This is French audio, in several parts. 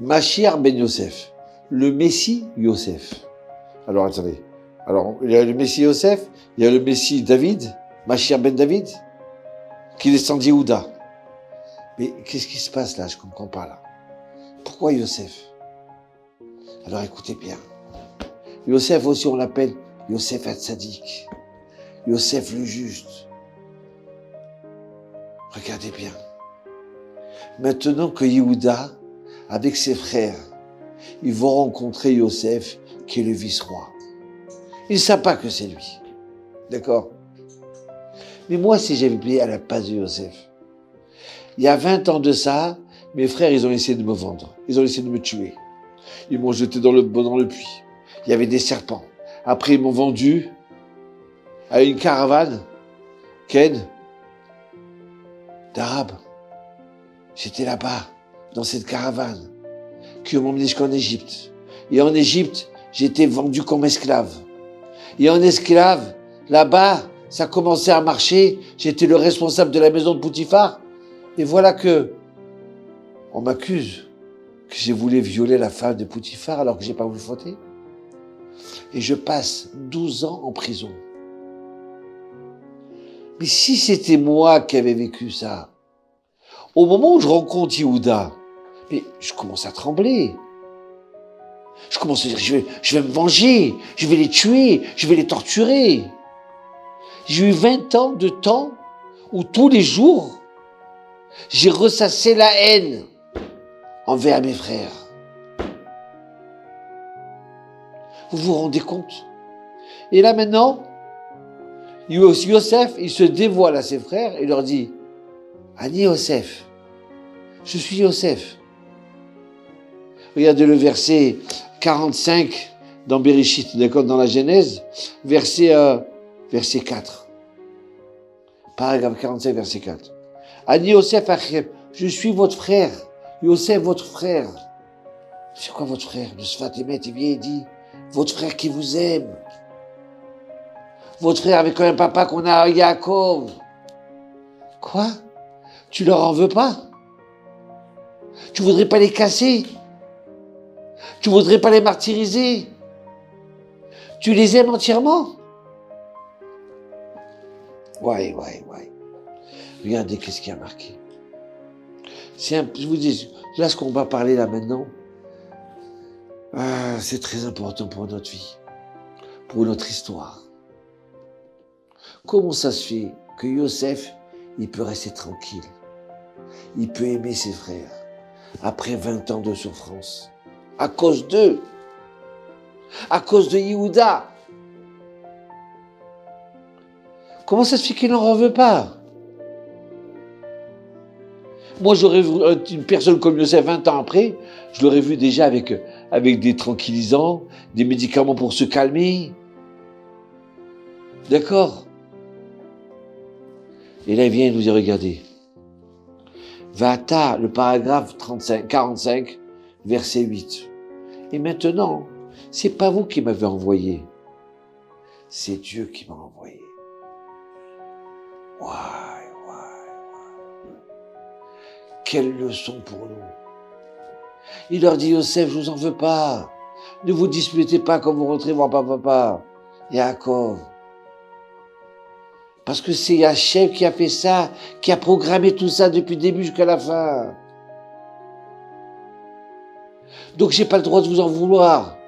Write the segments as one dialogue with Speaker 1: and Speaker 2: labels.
Speaker 1: Mashiach ben Yosef, le Messie Yosef. Alors attendez, alors il y a le Messie Yosef, il y a le Messie David, Mashiach ben David, qui descend d'Yehuda. Mais qu'est-ce qui se passe là? Je comprends pas là. Pourquoi Yosef? Alors écoutez bien. Yosef aussi on l'appelle Yosef Hatzadik, Yosef le juste. Regardez bien. Maintenant que Yehuda, avec ses frères, ils vont rencontrer Yosef, qui est le vice-roi. Ils ne savent pas que c'est lui. D'accord? Mais moi, si j'avais été à la place de Yosef, il y a 20 ans de ça, mes frères, ils ont essayé de me vendre. Ils ont essayé de me tuer. Ils m'ont jeté dans le puits. Il y avait des serpents. Après, ils m'ont vendu à une caravane, Ken, d'Arabes. J'étais là-bas, dans cette caravane, qui m'ont emmené jusqu'en Égypte. Et en Égypte, j'étais vendu comme esclave. Et en esclave, là-bas, ça commençait à marcher. J'étais le responsable de la maison de Poutifar. Et voilà que on m'accuse que j'ai voulu violer la femme de Poutifar alors que j'ai pas voulu fauter. Et je passe 12 ans en prison. Mais si c'était moi qui avais vécu ça, au moment où je rencontre Yehuda, mais je commence à trembler. Je commence à dire, je vais me venger, je vais les tuer, je vais les torturer. J'ai eu 20 ans de temps où tous les jours, j'ai ressassé la haine envers mes frères. Vous vous rendez compte? Et là maintenant, Yosef, il se dévoile à ses frères et leur dit, Ani Yosef, je suis Yosef. Regardez le verset 45 dans Bereshit, d'accord, dans la Genèse, verset 4. Paragraphe 45, verset 4. Ani Yosef Achem, je suis votre frère. Yosef, votre frère. C'est quoi votre frère? Le Sfat Emet, il vient et dit, votre frère qui vous aime. Votre frère avec un papa qu'on a à Yaakov. Quoi? Tu leur en veux pas? Tu voudrais pas les casser? Tu voudrais pas les martyriser? Tu les aimes entièrement? Ouais. Regardez qu'est-ce qui a marqué. Je vous dis, là ce qu'on va parler là maintenant, c'est très important pour notre vie, pour notre histoire. Comment ça se fait que Yosef, il peut rester tranquille? Il peut aimer ses frères après 20 ans de souffrance. À cause d'eux. À cause de Yehuda. Comment ça se fait qu'il n'en veut pas? Moi, j'aurais vu une personne comme Yosef 20 ans après, je l'aurais vu déjà avec des tranquillisants, des médicaments pour se calmer. D'accord? Et là, il vient nous dire, regardez. Vata, le paragraphe 45, verset 8. Et maintenant, c'est pas vous qui m'avez envoyé. C'est Dieu qui m'a envoyé. Ouais. Quelle leçon pour nous. Il leur dit, Yosef, je vous en veux pas. Ne vous disputez pas quand vous rentrez voir papa, Yaakov. Parce que c'est Hachem qui a fait ça, qui a programmé tout ça depuis le début jusqu'à la fin. Donc j'ai pas le droit de vous en vouloir.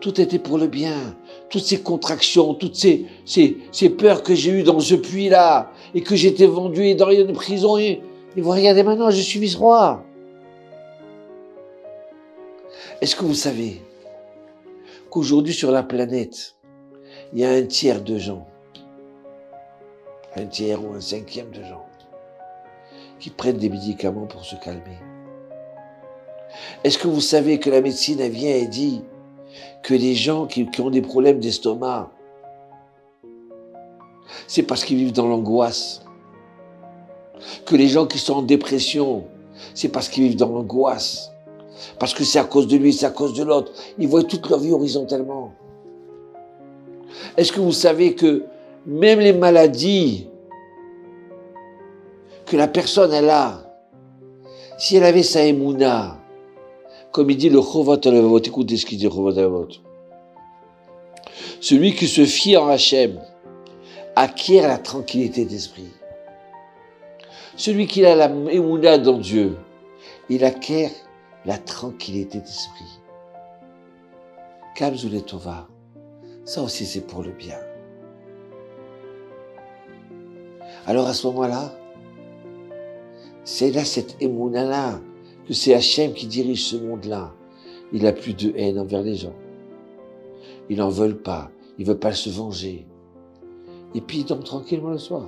Speaker 1: Tout était pour le bien. Toutes ces contractions, toutes ces peurs que j'ai eues dans ce puits-là, et que j'étais vendu et dans une prison, et vous regardez maintenant, je suis vice-roi. Est-ce que vous savez qu'aujourd'hui sur la planète, il y a un tiers de gens, un tiers ou un cinquième de gens, qui prennent des médicaments pour se calmer? Est-ce que vous savez que la médecine, elle vient et dit que les gens qui ont des problèmes d'estomac, c'est parce qu'ils vivent dans l'angoisse? Que les gens qui sont en dépression, c'est parce qu'ils vivent dans l'angoisse. Parce que c'est à cause de lui, c'est à cause de l'autre. Ils voient toute leur vie horizontalement. Est-ce que vous savez que même les maladies que la personne elle a, si elle avait sa émouna, Comme il dit le Chovot HaLevavot, écoutez ce qu'il dit le Chovot HaLevavot. Celui qui se fie en Hachem acquiert la tranquillité d'esprit. Celui qui a la émouna dans Dieu, il acquiert la tranquillité d'esprit. Kamzou Tova, ça aussi c'est pour le bien. Alors à ce moment-là, c'est là cette émouna-là, que c'est Hachem qui dirige ce monde-là. Il n'a plus de haine envers les gens. Ils n'en veulent pas, il ne veut pas se venger. Et puis il dort tranquillement le soir.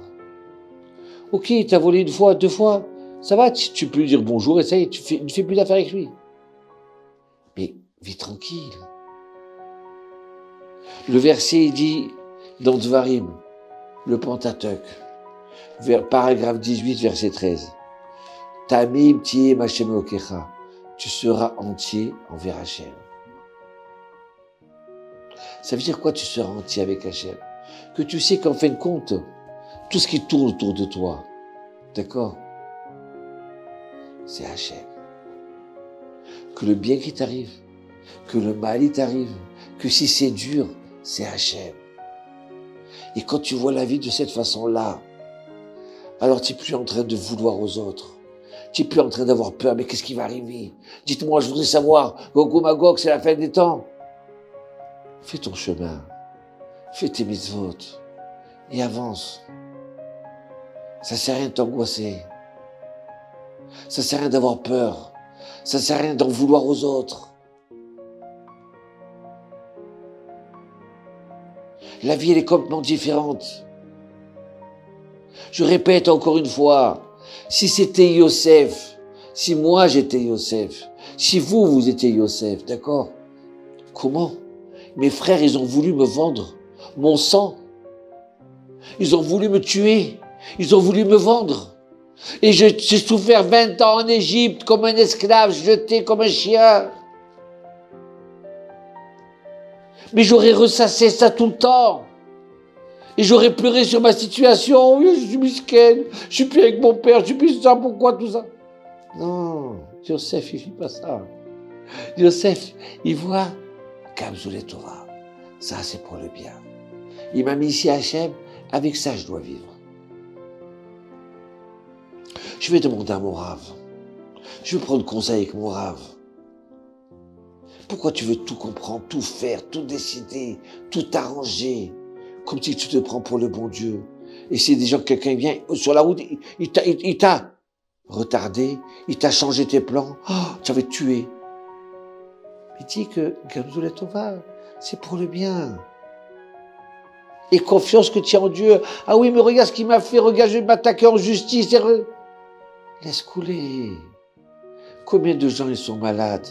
Speaker 1: Ok, il t'a volé une fois, 2 fois, ça va, tu peux lui dire bonjour et ça y est, tu ne fais plus d'affaires avec lui. Mais vis tranquille. Le verset, il dit, dans Dvarim, le Pentateuque, paragraphe 18, verset 13. Tamim tiem Hashem Elokecha, tu seras entier envers Hachem. Ça veut dire quoi, tu seras entier avec Hachem? Que tu sais qu'en fin de compte, tout ce qui tourne autour de toi, d'accord, c'est Hachem. Que le bien qui t'arrive, que le mal il t'arrive, que si c'est dur, c'est Hachem. Et quand tu vois la vie de cette façon-là, alors tu n'es plus en train de vouloir aux autres. Tu n'es plus en train d'avoir peur, mais qu'est-ce qui va arriver? Dites-moi, je voudrais savoir, Gog Magog, c'est la fin des temps. Fais ton chemin, fais tes mitzvot, et avance. Ça ne sert à rien de t'angoisser. Ça ne sert à rien d'avoir peur. Ça ne sert à rien d'en vouloir aux autres. La vie, elle est complètement différente. Je répète encore une fois, si c'était Yosef, si moi j'étais Yosef, si vous étiez Yosef, d'accord? Comment? Mes frères, ils ont voulu me vendre mon sang. Ils ont voulu me tuer. Ils ont voulu me vendre. Et j'ai souffert 20 ans en Égypte comme un esclave, jeté comme un chien. Mais j'aurais ressassé ça tout le temps. Et j'aurais pleuré sur ma situation. Oui, je suis misquine, je suis plus avec mon père, je suis plus ça, pourquoi tout ça? Non, Yosef, il ne fait pas ça. Yosef, il voit Kamzou Torah. Ça, c'est pour le bien. Il m'a mis ici à Hachem, avec ça, je dois vivre. Je vais demander à mon rave. Je vais prendre conseil avec mon rave. Pourquoi tu veux tout comprendre, tout faire, tout décider, tout arranger, comme si tu te prends pour le bon Dieu? Et si des gens, quelqu'un vient sur la route, il t'a retardé, il t'a changé tes plans, tu avais tué. Il dit que Kamzou Tova, c'est pour le bien. Et confiance que tu as en Dieu. Ah oui, mais regarde ce qu'il m'a fait, regarde, je vais m'attaquer en justice. Laisse couler. Combien de gens ils sont malades?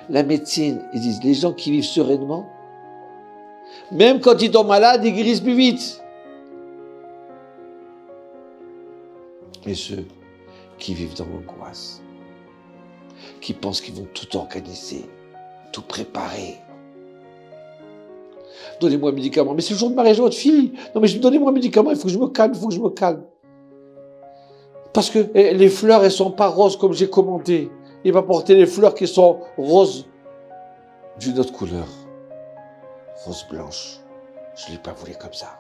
Speaker 1: La médecine, ils disent, les gens qui vivent sereinement, même quand ils tombent malades, ils guérissent plus vite. Et ceux qui vivent dans l'angoisse, qui pensent qu'ils vont tout organiser, tout préparer. Donnez-moi un médicament. Mais c'est le jour de mariage de votre fille. Non, mais donnez-moi un médicament, il faut que je me calme, il faut que je me calme. Parce que les fleurs, elles ne sont pas roses comme j'ai commandé. Il va porter les fleurs qui sont roses d'une autre couleur. Rose blanche. Je ne l'ai pas voulu comme ça.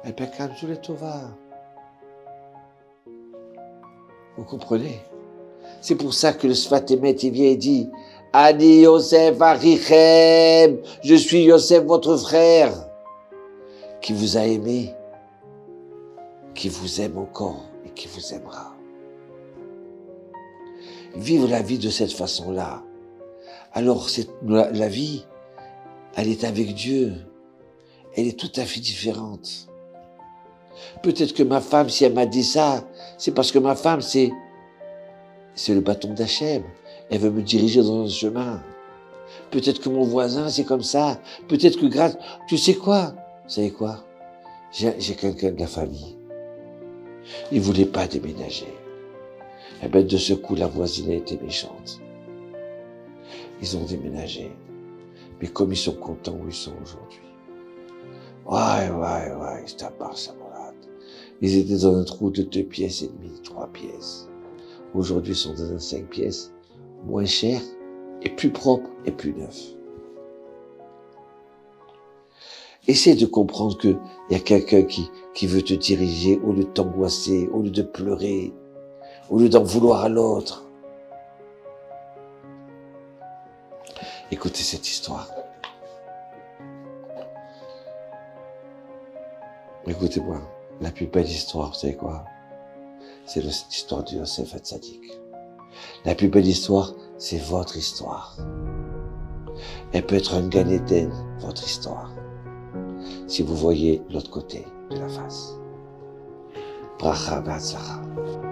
Speaker 1: Eh bien, Kamzou Tova. Vous comprenez? C'est pour ça que le Sfat Emet, il vient et dit Ani Yosef Achichem, je suis Yosef, votre frère, qui vous a aimé, qui vous aime encore et qui vous aimera. Vivre la vie de cette façon-là, alors la vie, elle est avec Dieu, elle est tout à fait différente. Peut-être que ma femme, si elle m'a dit ça, c'est parce que ma femme, c'est le bâton d'Hachem. Elle veut me diriger dans un chemin. Peut-être que mon voisin, c'est comme ça. Peut-être que grâce... Tu sais quoi? Vous savez quoi? J'ai quelqu'un de la famille. Il ne voulait pas déménager. Eh bien, de ce coup, la voisine a été méchante. Ils ont déménagé. Mais comme ils sont contents où ils sont aujourd'hui. Ouais, c'est à part ça, malade. Ils étaient dans un trou de 2 pièces et demie, 3 pièces. Aujourd'hui, ils sont dans un 5 pièces. moins cher et plus propre et plus neuf. Essaie de comprendre qu'il y a quelqu'un qui veut te diriger au lieu de t'angoisser, au lieu de pleurer, au lieu d'en vouloir à l'autre. Écoutez cette histoire. Écoutez-moi, la plus belle histoire, vous savez quoi? C'est l'histoire de Yosef Hatzadik. La plus belle histoire, c'est votre histoire. Elle peut être un Gan Eden, votre histoire, si vous voyez l'autre côté de la face. Bracha v'hatzlacha.